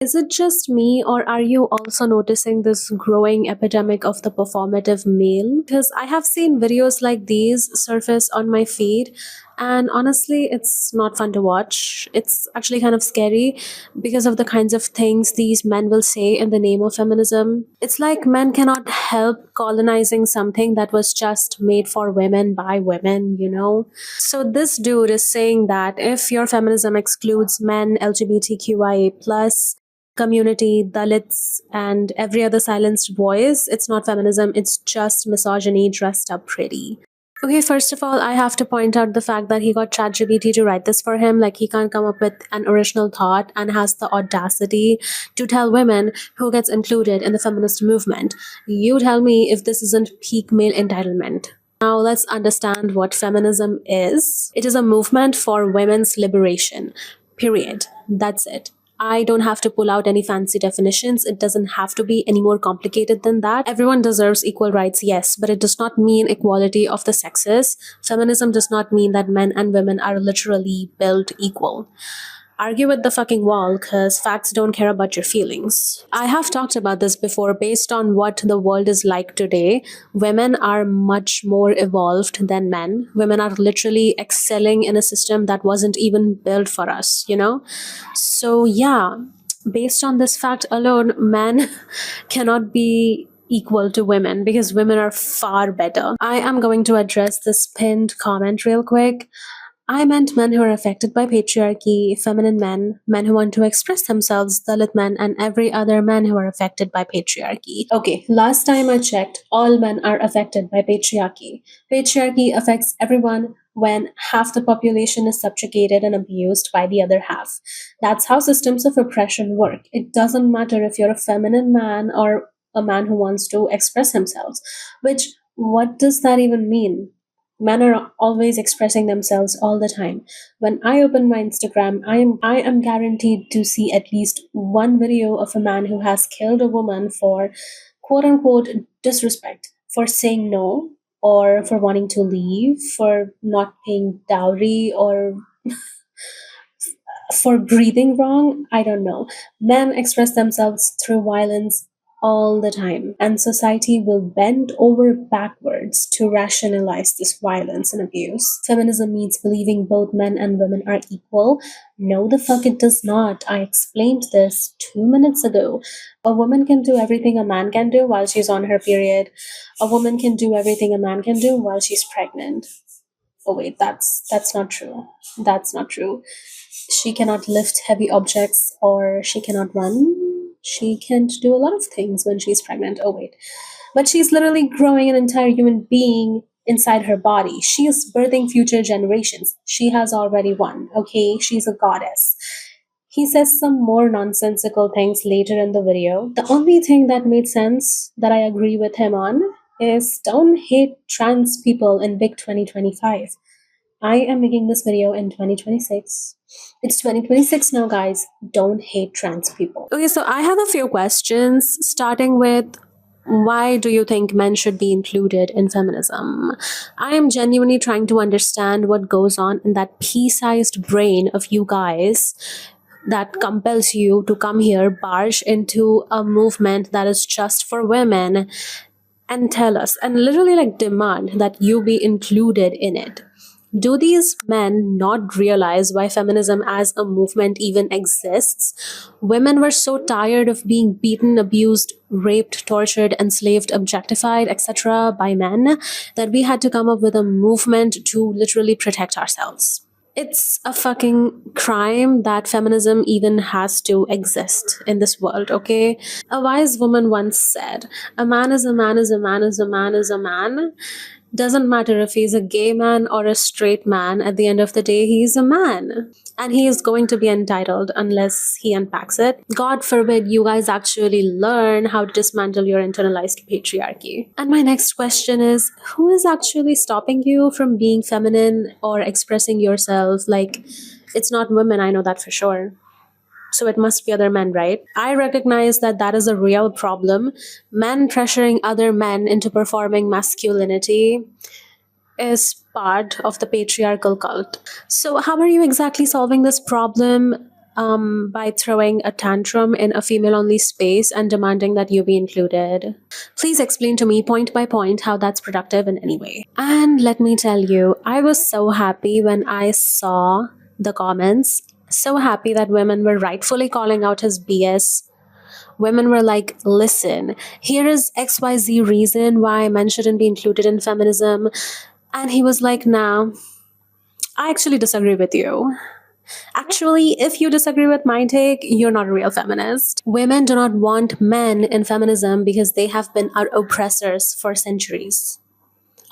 Is it just me, or are you also noticing this growing epidemic of the performative male? Because I have seen videos like these surface on my feed, and honestly, it's not fun to watch. It's actually kind of scary because of the kinds of things these men will say in the name of feminism. It's like men cannot help colonizing something that was just made for women by women. So this dude is saying that if your feminism excludes men, LGBTQIA plus community, Dalits, and every other silenced voice, it's not feminism, it's just misogyny dressed up pretty. Okay, first of all, I have to point out the fact that he got ChatGPT to write this for him. Like, he can't come up with an original thought and has the audacity to tell women who gets included in the feminist movement. You tell me if this isn't peak male entitlement. Now, let's understand what feminism is. It is a movement for women's liberation. Period. That's it. I don't have to pull out any fancy definitions. It doesn't have to be any more complicated than that. Everyone deserves equal rights, yes, but it does not mean equality of the sexes. Feminism does not mean that men and women are literally built equal. Argue with the fucking wall, because facts don't care about your feelings. I have talked about this before. Based on what the world is like today, women are much more evolved than men. Women are literally excelling in a system that wasn't even built for us. So, yeah, based on this fact alone, men cannot be equal to women because women are far better. I am going to address this pinned comment real quick. I meant men who are affected by patriarchy, feminine men, men who want to express themselves, Dalit men, and every other man who are affected by patriarchy. Okay, last time I checked, all men are affected by patriarchy. Patriarchy affects everyone when half the population is subjugated and abused by the other half. That's how systems of oppression work. It doesn't matter if you're a feminine man or a man who wants to express himself. Which, what does that even mean? Men are always expressing themselves all the time. When I open my Instagram, I am guaranteed to see at least one video of a man who has killed a woman for quote unquote disrespect, for saying no, or for wanting to leave, for not paying dowry, or for breathing wrong. I don't know. Men express themselves through violence all the time, and society will bend over backwards to rationalize this violence and abuse. Feminism means believing both men and women are equal. No, the fuck it does not. I explained this 2 minutes ago. A woman can do everything a man can do while she's on her period. A woman can do everything a man can do while she's pregnant. Oh wait, that's not true. That's not true. She cannot lift heavy objects, or she cannot run. She can't do a lot of things when she's pregnant. Oh wait. But she's literally growing an entire human being inside her body. She is birthing future generations. She has already won. Okay, she's a goddess. He says some more nonsensical things later in the video. The only thing that made sense that I agree with him on is don't hate trans people in big 2025. I am making this video in 2026. It's 2026 now, guys. Don't hate trans people. Okay, so I have a few questions, starting with why do you think men should be included in feminism? I am genuinely trying to understand what goes on in that pea-sized brain of you guys that compels you to come here, barge into a movement that is just for women, and tell us, and literally like demand that you be included in it. Do these men not realize why feminism as a movement even exists? Women were so tired of being beaten, abused, raped, tortured, enslaved, objectified, etc. by men that we had to come up with a movement to literally protect ourselves. It's a fucking crime that feminism even has to exist in this world, okay? A wise woman once said, a man is a man is a man is a man is a man. Doesn't matter if he's a gay man or a straight man, at the end of the day, he's a man. And he is going to be entitled unless he unpacks it. God forbid you guys actually learn how to dismantle your internalized patriarchy. And my next question is, who is actually stopping you from being feminine or expressing yourself? Like, it's not women, I know that for sure. So it must be other men, right? I recognize that that is a real problem. Men pressuring other men into performing masculinity is part of the patriarchal cult. So how are you exactly solving this problem? by throwing a tantrum in a female only space and demanding that you be included. Please explain to me point by point how that's productive in any way. And let me tell you, I was so happy when I saw the comments. So happy that women were rightfully calling out his BS. Women were like, listen, here is XYZ reason why men shouldn't be included in feminism. And he was like, nah, I actually disagree with you. Actually, if you disagree with my take, you're not a real feminist. Women do not want men in feminism because they have been our oppressors for centuries.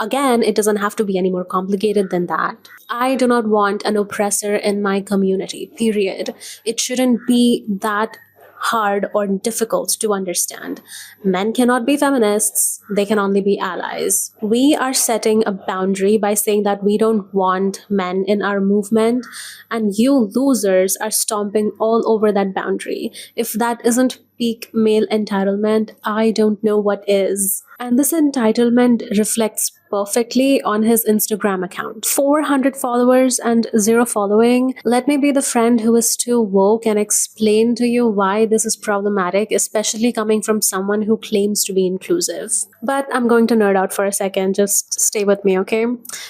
Again, it doesn't have to be any more complicated than that. I do not want an oppressor in my community, period. It shouldn't be that hard or difficult to understand. Men cannot be feminists, they can only be allies. We are setting a boundary by saying that we don't want men in our movement, and you losers are stomping all over that boundary. If that isn't peak male entitlement, I don't know what is. And this entitlement reflects perfectly on his Instagram account. 400 followers and 0 following. Let me be the friend who is too woke and explain to you why this is problematic, especially coming from someone who claims to be inclusive. But I'm going to nerd out for a second. Just stay with me, okay?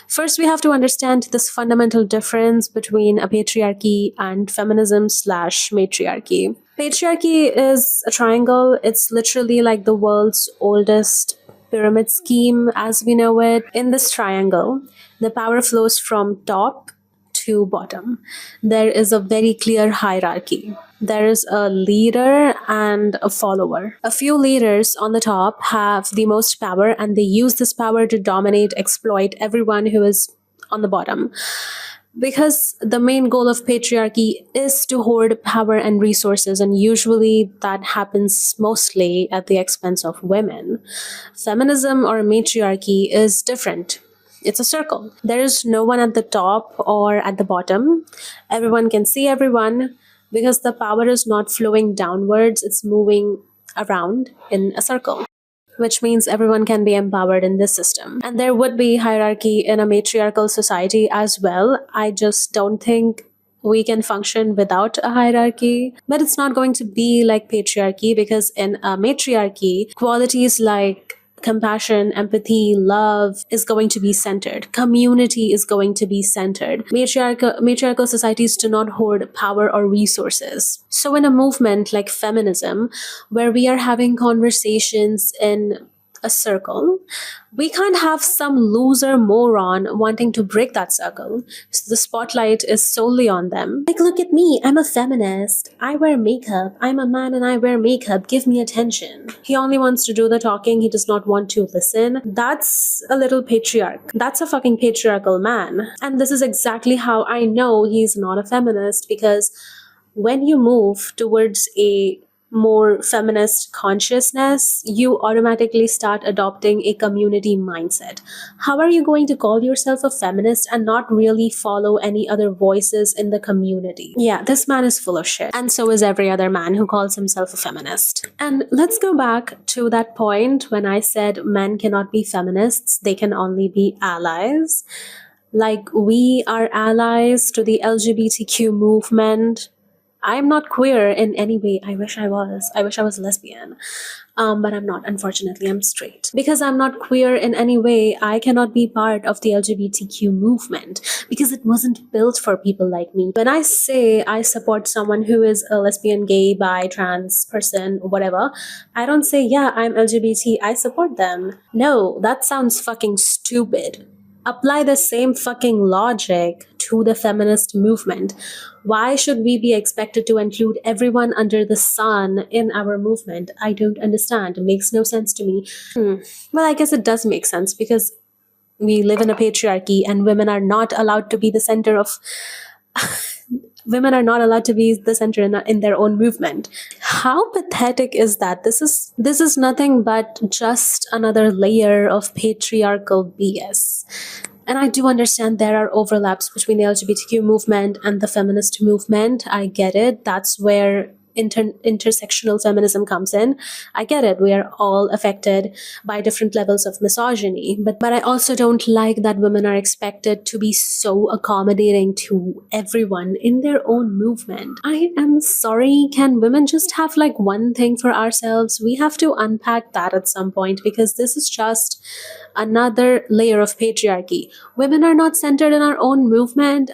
First, we have to understand this fundamental difference between a patriarchy and feminism/matriarchy. Patriarchy is a triangle. It's literally like the world's oldest pyramid scheme as we know it. In this triangle, the power flows from top to bottom. There is a very clear hierarchy. There is a leader and a follower. A few leaders on the top have the most power, and they use this power to dominate, exploit everyone who is on the bottom. Because the main goal of patriarchy is to hoard power and resources, and usually that happens mostly at the expense of women. Feminism or matriarchy is different. It's a circle. There is no one at the top or at the bottom. Everyone can see everyone because the power is not flowing downwards, it's moving around in a circle, which means everyone can be empowered in this system. And there would be hierarchy in a matriarchal society as well. I just don't think we can function without a hierarchy. But it's not going to be like patriarchy, because in a matriarchy, qualities like compassion, empathy, love is going to be centered. Community is going to be centered. Matriarchal societies do not hoard power or resources. So in a movement like feminism, where we are having conversations in a circle, we can't have some loser moron wanting to break that circle. So the spotlight is solely on them. Like, look at me, I'm a feminist. I wear makeup. I'm a man and I wear makeup. Give me attention. He only wants to do the talking. He does not want to listen. That's a little patriarch. That's a fucking patriarchal man. And this is exactly how I know he's not a feminist, because when you move towards a more feminist consciousness, you automatically start adopting a community mindset. How are you going to call yourself a feminist and not really follow any other voices in the community? Yeah, this man is full of shit. And so is every other man who calls himself a feminist. And let's go back to that point when I said men cannot be feminists, they can only be allies. Like, we are allies to the LGBTQ movement. I'm not queer in any way. I wish I was. I wish I was lesbian. But I'm not. Unfortunately, I'm straight. Because I'm not queer in any way, I cannot be part of the LGBTQ movement, because it wasn't built for people like me. When I say I support someone who is a lesbian, gay, bi, trans person, whatever, I don't say, yeah, I'm LGBT, I support them. No, that sounds fucking stupid. Apply the same fucking logic to the feminist movement. Why should we be expected to include everyone under the sun in our movement? I don't understand. It makes no sense to me. Well, I guess it does make sense, because we live in a patriarchy and women are not allowed to be the center of women are not allowed to be the center in their own movement. How pathetic is that? This is nothing but just another layer of patriarchal BS. And I do understand there are overlaps between the LGBTQ movement and the feminist movement. I get it. That's where intersectional feminism comes in. I get it. We are all affected by different levels of misogyny. But I also don't like that women are expected to be so accommodating to everyone in their own movement. I am sorry. Can women just have like one thing for ourselves? We have to unpack that at some point, because this is just another layer of patriarchy. Women are not centered in our own movement.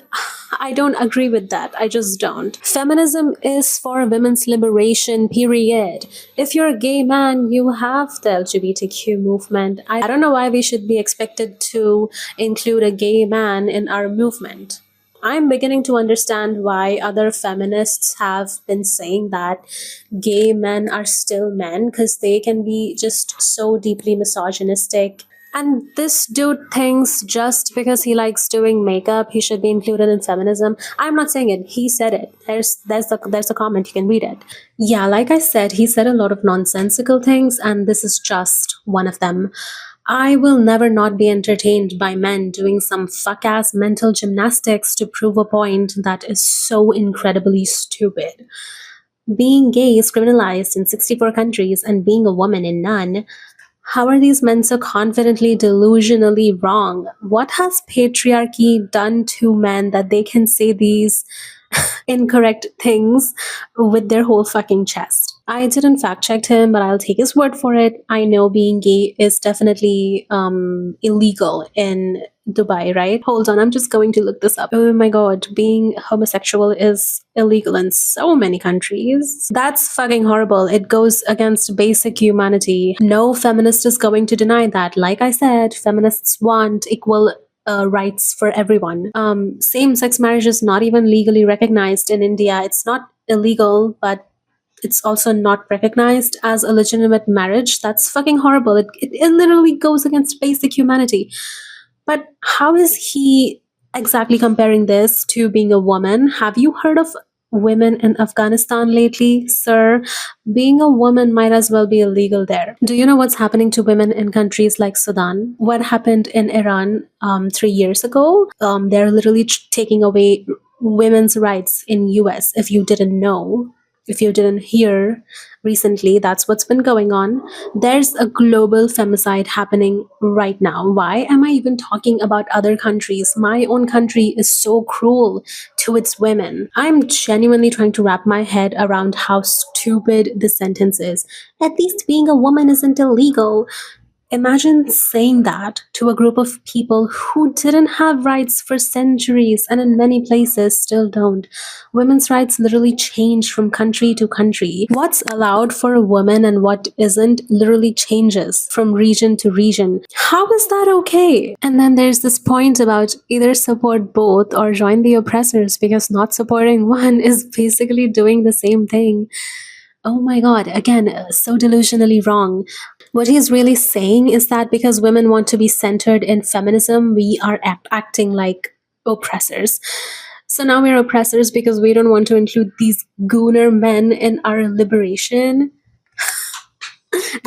I don't agree with that. I just don't. Feminism is for women's liberation, period. If you're a gay man, you have the LGBTQ movement. I don't know why we should be expected to include a gay man in our movement. I'm beginning to understand why other feminists have been saying that gay men are still men, because they can be just so deeply misogynistic. And this dude thinks just because he likes doing makeup, he should be included in feminism. I'm not saying it. He said it. There's a comment. You can read it. Yeah, like I said, he said a lot of nonsensical things, and this is just one of them. I will never not be entertained by men doing some fuck ass mental gymnastics to prove a point that is so incredibly stupid. Being gay is criminalized in 64 countries and being a woman in none. How are these men so confidently, delusionally wrong? What has patriarchy done to men that they can say these incorrect things with their whole fucking chest? I didn't fact check him, but I'll take his word for it. I know being gay is definitely illegal in Dubai, right? Hold on, I'm just going to look this up. Oh my god, being homosexual is illegal in so many countries. That's fucking horrible. It goes against basic humanity. No feminist is going to deny that. Like I said, feminists want equal rights for everyone. Same-sex marriage is not even legally recognized in India. It's not illegal, but it's also not recognized as a legitimate marriage. That's fucking horrible. It literally goes against basic humanity. But how is he exactly comparing this to being a woman? Have you heard of women in Afghanistan lately, sir? Being a woman might as well be illegal there. Do you know what's happening to women in countries like Sudan? What happened in Iran 3 years ago? They're literally taking away women's rights in US. If you didn't know, if you didn't hear recently, that's what's been going on. There's a global femicide happening right now. Why am I even talking about other countries? My own country is so cruel to its women. I'm genuinely trying to wrap my head around how stupid this sentence is. At least being a woman isn't illegal. Imagine saying that to a group of people who didn't have rights for centuries and in many places still don't. Women's rights literally change from country to country. What's allowed for a woman and what isn't literally changes from region to region. How is that okay? And then there's this point about either support both or join the oppressors, because not supporting one is basically doing the same thing. Oh my god, again, so delusionally wrong. What he's really saying is that because women want to be centered in feminism, we are acting like oppressors. So now we're oppressors because we don't want to include these gooner men in our liberation.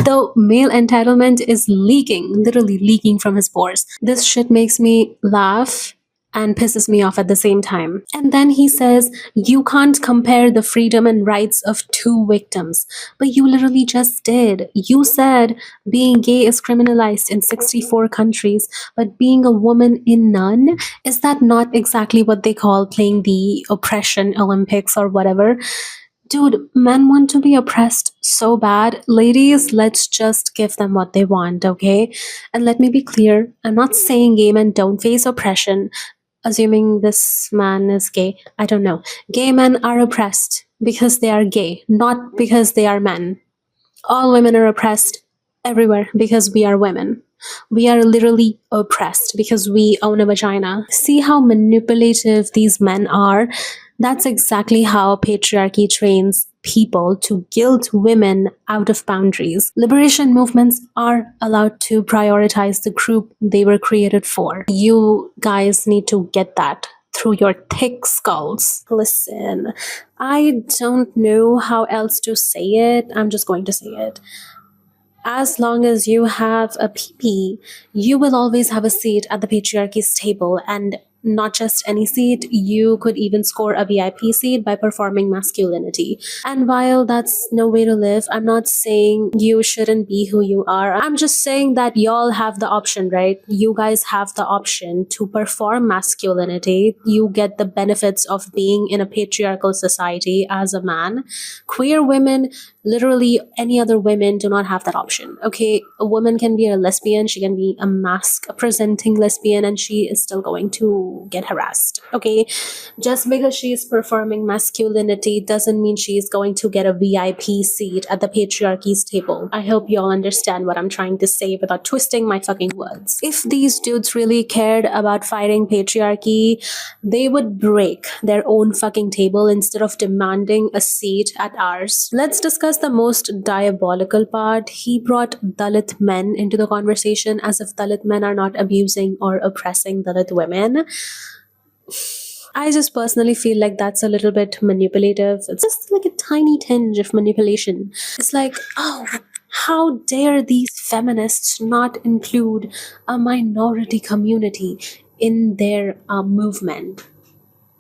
Though male entitlement is leaking, literally leaking from his pores. This shit makes me laugh and pisses me off at the same time. And then he says, you can't compare the freedom and rights of two victims. But you literally just did. You said being gay is criminalized in 64 countries, but being a woman in none? Is that not exactly what they call playing the oppression Olympics or whatever? Dude, men want to be oppressed so bad. Ladies, let's just give them what they want, okay? And let me be clear, I'm not saying gay men don't face oppression. Assuming this man is gay, I don't know. Gay men are oppressed because they are gay, not because they are men. All women are oppressed everywhere because we are women. We are literally oppressed because we own a vagina. See how manipulative these men are? That's exactly how patriarchy trains people to guilt women out of boundaries. Liberation movements are allowed to prioritize the group they were created for. You guys need to get that through your thick skulls. Listen, I don't know how else to say it. I'm just going to say it. As long as you have a PP, you will always have a seat at the patriarchy's table, and not just any seat, you could even score a VIP seat by performing masculinity. And while that's no way to live, I'm not saying you shouldn't be who you are. I'm just saying that y'all have the option, right? You guys have the option to perform masculinity. You get the benefits of being in a patriarchal society as a man. Queer women, literally any other women, do not have that option. Okay, a woman can be a lesbian, she can be a mask presenting lesbian, and she is still going to get harassed. Okay, just because she is performing masculinity doesn't mean she is going to get a VIP seat at the patriarchy's table. I hope you all understand what I'm trying to say without twisting my fucking words. If these dudes really cared about fighting patriarchy, they would break their own fucking table instead of demanding a seat at ours. Let's discuss the most diabolical part. He brought Dalit men into the conversation as if Dalit men are not abusing or oppressing Dalit women. I just personally feel like that's a little bit manipulative. It's just like a tiny tinge of manipulation. It's like, oh, how dare these feminists not include a minority community in their movement?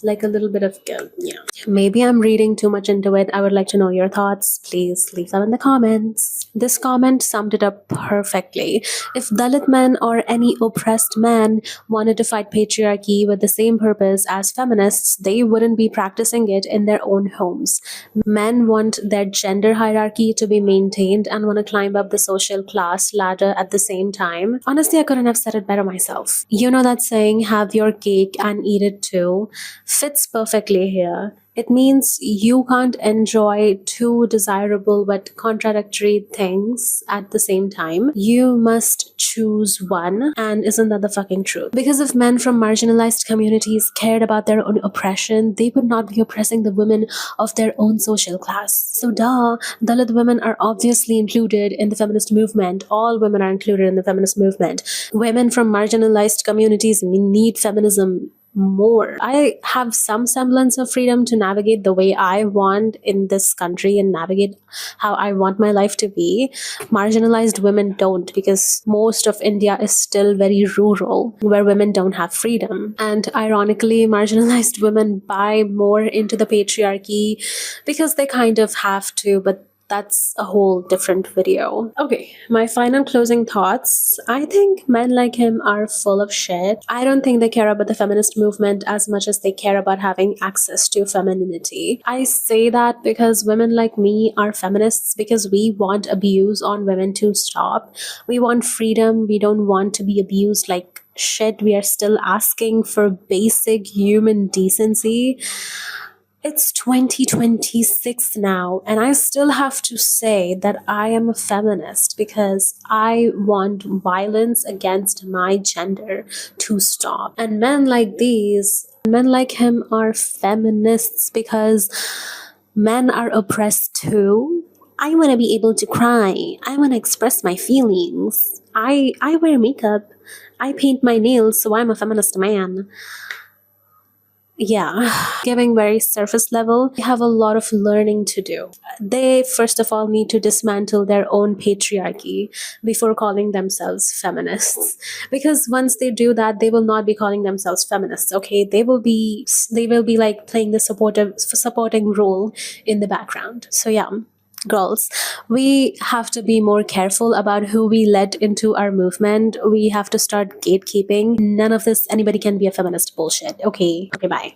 Like a little bit of guilt. Yeah. Maybe I'm reading too much into it. I would like to know your thoughts. Please leave them in the comments. This comment summed it up perfectly. If Dalit men or any oppressed man wanted to fight patriarchy with the same purpose as feminists, they wouldn't be practicing it in their own homes. Men want their gender hierarchy to be maintained and want to climb up the social class ladder at the same time. Honestly, I couldn't have said it better myself. You know that saying, have your cake and eat it too? Fits perfectly here. It means you can't enjoy two desirable but contradictory things at the same time. You must choose one, and isn't that the fucking truth? Because if men from marginalized communities cared about their own oppression, they would not be oppressing the women of their own social class. So duh, Dalit women are obviously included in the feminist movement. All women are included in the feminist movement. Women from marginalized communities need feminism more. I have some semblance of freedom to navigate the way I want in this country and navigate how I want my life to be. Marginalized women don't, because most of India is still very rural, where women don't have freedom. And ironically, marginalized women buy more into the patriarchy because they kind of have to, but that's a whole different video. Okay, my final closing thoughts. I think men like him are full of shit. I don't think they care about the feminist movement as much as they care about having access to femininity. I say that because women like me are feminists because we want abuse on women to stop. We want freedom. We don't want to be abused like shit. We are still asking for basic human decency. It's 2026 now, and I still have to say that I am a feminist because I want violence against my gender to stop. And men like him are feminists because men are oppressed too. I want to be able to cry. I want to express my feelings. I wear makeup. I paint my nails, so I'm a feminist man. Yeah, giving very surface level, they have a lot of learning to do. They first of all need to dismantle their own patriarchy before calling themselves feminists, because once they do that, they will not be calling themselves feminists. Okay, they will be like playing the supporting role in the background. So yeah, girls, we have to be more careful about who we let into our movement. We have to start gatekeeping. None of this anybody can be a feminist bullshit. Okay, bye.